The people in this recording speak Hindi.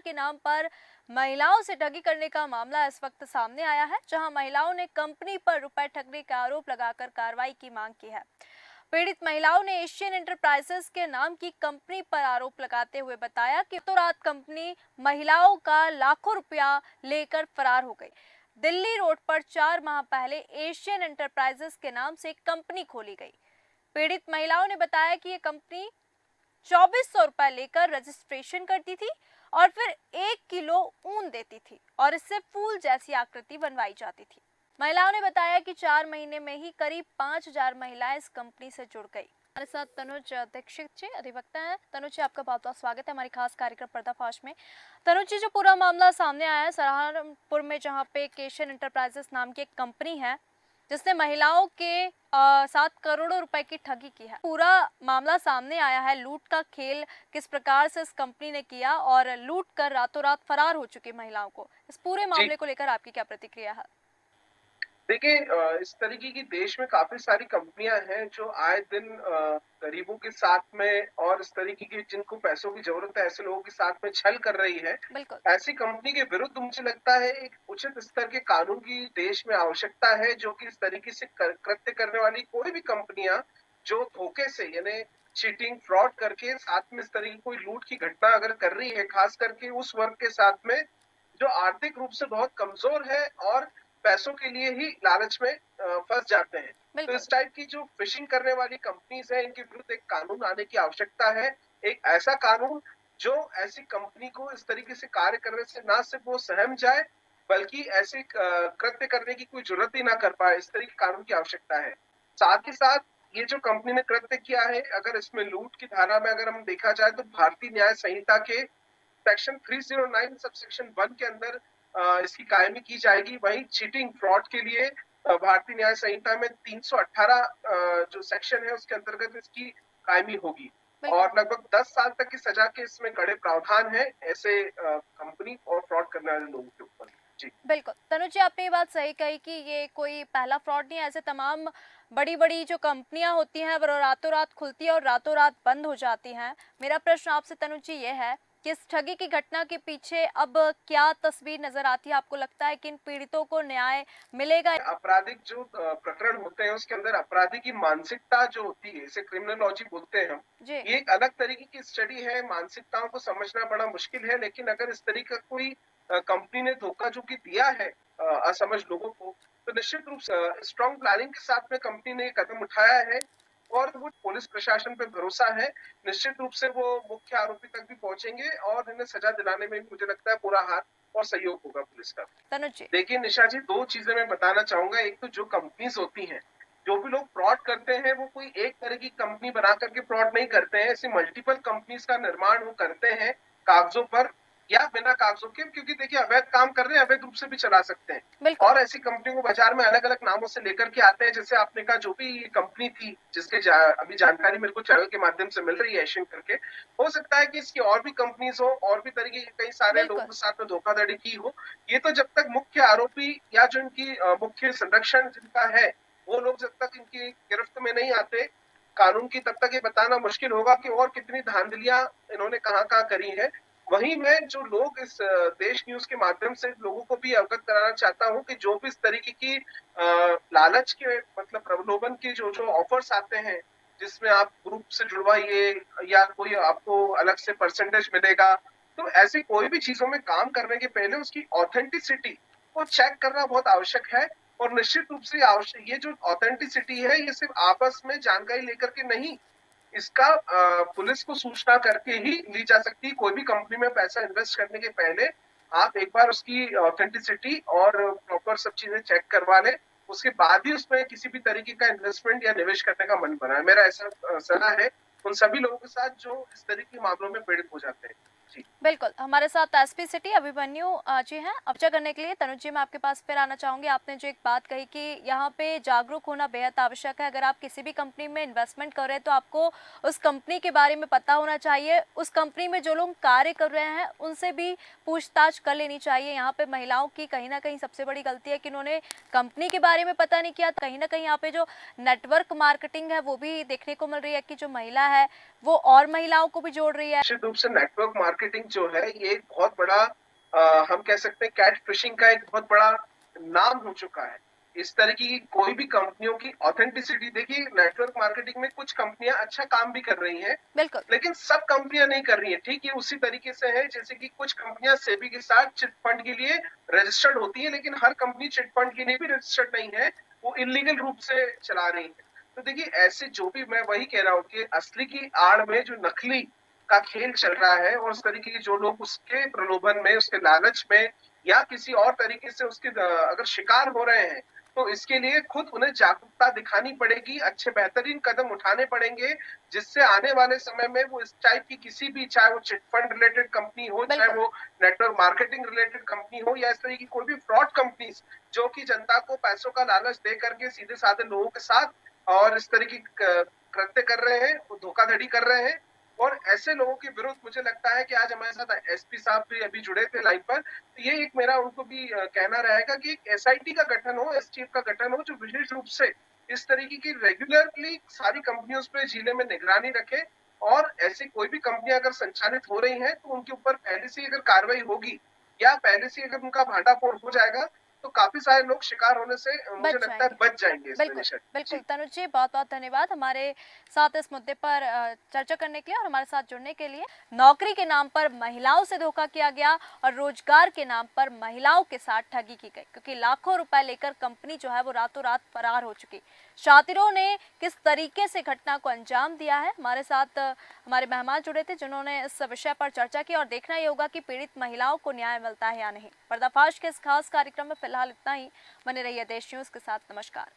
के नाम पर महिलाओं से ठगी करने का मामला इस वक्त सामने आया है, जहां महिलाओं ने कंपनी पर रुपए ठगने का आरोप लगाकर कार्रवाई की मांग की है। पीड़ित महिलाओं ने एशियन एंटरप्राइजेस के नाम की कंपनी पर आरोप लगाते हुए बताया कि तो रात कंपनी महिलाओं का लाखों रुपया लेकर फरार हो गई। दिल्ली रोड पर 4 माह पहले एशियन एंटरप्राइजेस के नाम से एक कंपनी खोली गई। पीड़ित महिलाओं ने बताया कि ये कंपनी 2400 रुपए लेकर रजिस्ट्रेशन करती थी और फिर 1 किलो ऊन देती थी और इससे फूल जैसी आकृति बनवाई जाती थी। महिलाओं ने बताया कि 4 महीने में ही करीब 5000 महिलाएं इस कंपनी से जुड़ गई। हमारे साथ तनुज दीक्षित जी अधिवक्ता हैं। तनुज जी, आपका बहुत बहुत स्वागत है हमारी खास कार्यक्रम पर्दाफाश में। तनुज जी, जो पूरा मामला सामने आया है सहारनपुर में, जहां पे एशियन एंटरप्राइजेस नाम की एक कंपनी है जिसने महिलाओं के 7 करोड़ रुपए की ठगी की है। पूरा मामला सामने आया है, लूट का खेल किस प्रकार से इस कंपनी ने किया और लूट कर रातों रात फरार हो चुकी महिलाओं को, इस पूरे मामले को लेकर आपकी क्या प्रतिक्रिया है? देखिए, इस तरीके की देश में काफ़ी सारी कंपनियाँ हैं जो आए दिन गरीबों के साथ में और इस तरीके की जिनको पैसों की ज़रूरत है, ऐसे लोगों के साथ में छल कर रही है। बिल्कुल। ऐसी कंपनी के विरुद्ध मुझे लगता है एक उचित स्तर के कानून की देश में आवश्यकता है, जो कि इस तरीके से कृत्य करने वाली कोई भी कंपनियाँ जो धोखे से यानी चीटिंग, फ्रॉड करके साथ में इस तरह की कोई लूट की घटना अगर कर रही है, ख़ास करके उस वर्ग के साथ में जो आर्थिक रूप से बहुत कमज़ोर है और पैसों के लिए ही लालच में फँस जाते हैं। तो बिल्कुल। इस टाइप की जो फ़िशिंग करने वाली कंपनीज़ हैं, इनके विरुद्ध एक कानून आने की आवश्यकता है। एक ऐसा कानून जो ऐसी कंपनी को इस तरीके से कार्य करने से ना सिर्फ़ वो सहम जाए, बल्कि ऐसे कृत्य करने की कोई ज़रूरत ही ना कर पाए, इस तरह के कानून की आवश्यकता है। साथ ही साथ ये जो कंपनी ने कृत्य किया है, अगर इसमें लूट की धारा में अगर हम देखा जाए तो भारतीय न्याय संहिता के सेक्शन 309 सबसेक्शन 1 के अंदर इसकी कायमी की जाएगी। वहीं चीटिंग, फ्रॉड के लिए भारतीय न्याय संहिता में 318 जो सेक्शन है उसके अंतर्गत इसकी कायमी होगी बिल्कुल। और लगभग 10 साल तक की सजा के इसमें कड़े प्रावधान हैं ऐसे कंपनी और फ्रॉड करने वाले लोगों के ऊपर। जी। बिल्कुल, तनुज जी, आपने ये बात सही कही कि ये कोई पहला फ्रॉड नहीं है। ऐसे तमाम बड़ी-बड़ी जो कंपनियां होती हैं वो रातों रात खुलती है और रातों रात बंद हो जाती हैं। मेरा प्रश्न आपसे तनुज जी ये है कि इस ठगी की घटना के पीछे अब क्या तस्वीर नजर आती है? आपको लगता है कि इन पीड़ितों को न्याय मिलेगा? आपराधिक जो प्रकरण होते हैं उसके अंदर अपराधी की मानसिकता जो होती है, इसे क्रिमिनोलॉजी बोलते हैं हम। जी। ये एक अलग तरीके की स्टडी है, मानसिकताओं को समझना बड़ा मुश्किल है, लेकिन अगर इस तरीके का कोई कंपनी ने धोखा जो कि दिया है असमझ लोगों को, तो निश्चित रूप से स्ट्रॉन्ग प्लानिंग के साथ में कंपनी ने ये कदम उठाया है और वो पुलिस प्रशासन पे भरोसा है। निश्चित रूप से वो मुख्य आरोपी तक भी पहुंचेंगे और इन्हें सजा दिलाने में भी मुझे लगता है पूरा हाथ और सहयोग होगा पुलिस का। तनुज जी। देखिए निशा जी, 2 चीज़ें मैं बताना चाहूँगा। एक तो जो कंपनीज़ होती हैं, जो भी लोग फ्रॉड करते हैं, वो कोई एक तरह की कंपनी बना कर के फ्रॉड नहीं करते हैं। ऐसी मल्टीपल कंपनीज़ का निर्माण वो करते हैं, कागज़ों पर या बिना कागज़ों के, क्योंकि देखिए अवैध काम कर रहे हैं, अवैध रूप से भी चला सकते हैं। बिल्कुल। और ऐसी कंपनियों को बाज़ार में अलग-अलग नामों से लेकर के आते हैं। जैसे आपने कहा, जो भी ये कंपनी थी, जिसके अभी जानकारी मेरे को चैनल के माध्यम से मिल रही है एशियन करके, हो सकता है कि इसकी और भी कंपनीज़ हो और भी तरीके के कई सारे लोगों बिल्कुल। के साथ में धोखाधड़ी की हो। ये तो जब तक मुख्य आरोपी या जो इनकी मुख्य संरक्षण जिनका है, वो लोग जब तक इनकी गिरफ्त में नहीं आते कानून की, तब तक ये बताना मुश्किल होगा कि और कितनी धांधलियाँ इन्होंने कहाँ-कहाँ करी हैं। वहीं मैं जो लोग इस देश न्यूज़ के माध्यम से लोगों को भी अवगत कराना चाहता हूँ कि जो भी इस तरीके की लालच के मतलब प्रलोभन के जो ऑफर्स आते हैं, जिसमें आप ग्रुप से जुड़वाइए या कोई आपको अलग से परसेंटेज मिलेगा, तो ऐसी कोई भी चीज़ों में काम करने के पहले उसकी ऑथेंटिसिटी को चेक करना बहुत आवश्यक है। और निश्चित रूप से ये जो ऑथेंटिसिटी है, ये सिर्फ़ आपस में जानकारी लेकर के नहीं, इसका पुलिस को सूचना करके ही ली जा सकती है। कोई भी कंपनी में पैसा इन्वेस्ट करने के पहले आप एक बार उसकी ऑथेंटिसिटी और प्रॉपर सब चीज़ें चेक करवा लें। उसके बाद ही उसमें किसी भी तरीके का इन्वेस्टमेंट या निवेश करने का मन बनाएँ। मेरा ऐसा सलाह है उन सभी लोगों के साथ जो इस तरह के मामलों में पीड़ित हो जाते हैं। जी। बिल्कुल, हमारे साथ एसपी सिटी अभिमन्यु जी हैं। चर्चा करने के लिए तनुज जी, मैं आपके पास फिर आना चाहूँगी। आपने जो एक बात कही कि यहाँ पे जागरूक होना बेहद आवश्यक है। अगर आप किसी भी कंपनी में इन्वेस्टमेंट कर रहे हैं तो आपको उस कंपनी के बारे में पता होना चाहिए। उस कंपनी में जो लोग कार्य कर रहे हैं उनसे भी पूछताछ कर लेनी चाहिए। यहाँ पे महिलाओं की कहीं न कहीं सबसे बड़ी गलती है कि उन्होंने कंपनी के बारे में पता नहीं किया। कहीं न कहीं यहाँ पे जो नेटवर्क मार्केटिंग है वो भी देखने को मिल रही है कि जो महिला है वो और महिलाओं को भी जोड़ रही है। निश्चित रूप से नेटवर्क मार्केटिंग मार्केटिंग जो है ये एक बहुत बड़ा हम कह सकते हैं कैट फिशिंग का एक बहुत बड़ा नाम हो चुका है। इस तरह की कोई भी कंपनियों की ऑथेंटिसिटी देखिए, नेटवर्क मार्केटिंग में कुछ कंपनियां अच्छा काम भी कर रही हैं, बिल्कुल। लेकिन सब कंपनियां नहीं कर रही हैं। ठीक ये उसी तरीके से है जैसे कि कुछ कंपनियां सेबी के साथ चिट फंड के लिए रजिस्टर्ड होती है, लेकिन हर कंपनी चिट फंड के लिए भी रजिस्टर्ड नहीं है, वो इलीगल रूप से चला रही है। तो देखिए ऐसे जो भी, मैं वही कह रहा हूँ कि असली की आड़ में जो नकली का खेल चल रहा है और उस तरीके के जो लोग उसके प्रलोभन में, उसके लालच में या किसी और तरीके से उसके अगर शिकार हो रहे हैं, तो इसके लिए खुद उन्हें जागरूकता दिखानी पड़ेगी, अच्छे बेहतरीन कदम उठाने पड़ेंगे, जिससे आने वाले समय में वो इस टाइप की किसी भी, चाहे वो चिट फंड रिलेटेड कंपनी हो, चाहे बिल्कुल। वो नेटवर्क मार्केटिंग रिलेटेड कंपनी हो या इस तरह की कोई भी फ्रॉड कंपनीज जो कि जनता को पैसों का लालच दे करके सीधे साधे लोगों के साथ और इस तरह की कृत्य कर रहे हैं, वो धोखाधड़ी कर रहे हैं। और ऐसे लोगों के विरुद्ध मुझे लगता है कि आज हमारे साथ एसपी साहब भी अभी जुड़े थे लाइन पर, तो ये एक मेरा उनको भी कहना रहेगा कि एक एसआईटी का गठन हो, एसटीएफ का गठन हो, जो विशेष रूप से इस तरीके की रेगुलरली सारी कंपनियों पे जिले में निगरानी रखे और ऐसी कोई भी कंपनियां अगर संचालित हो रही हैं तो उनके ऊपर पहले से अगर कार्रवाई होगी या पहले से अगर उनका भांडाफोड़ हो जाएगा तो काफी सारे लोग शिकार होने से मुझे बच लगता है जाएंगे। बच जाएंगे इस बिल्कुल। नशे से। बिल्कुल जी। तनुज जी, बहुत बहुत धन्यवाद हमारे साथ इस मुद्दे पर चर्चा करने के लिए और हमारे साथ जुड़ने के लिए। नौकरी के नाम पर महिलाओं से धोखा किया गया और रोजगार के नाम पर महिलाओं के साथ ठगी की गई, क्योंकि लाखों रुपए लेकर कंपनी जो है वो रातों रात फरार हो चुकी। शातिरों ने किस तरीके से घटना को अंजाम दिया है, हमारे साथ हमारे मेहमान जुड़े थे जिन्होंने इस विषय पर चर्चा की और देखना ये होगा कि पीड़ित महिलाओं को न्याय मिलता है या नहीं। पर्दाफाश के इस खास कार्यक्रम में फिलहाल इतना ही। बने रहिए देश न्यूज के साथ। नमस्कार।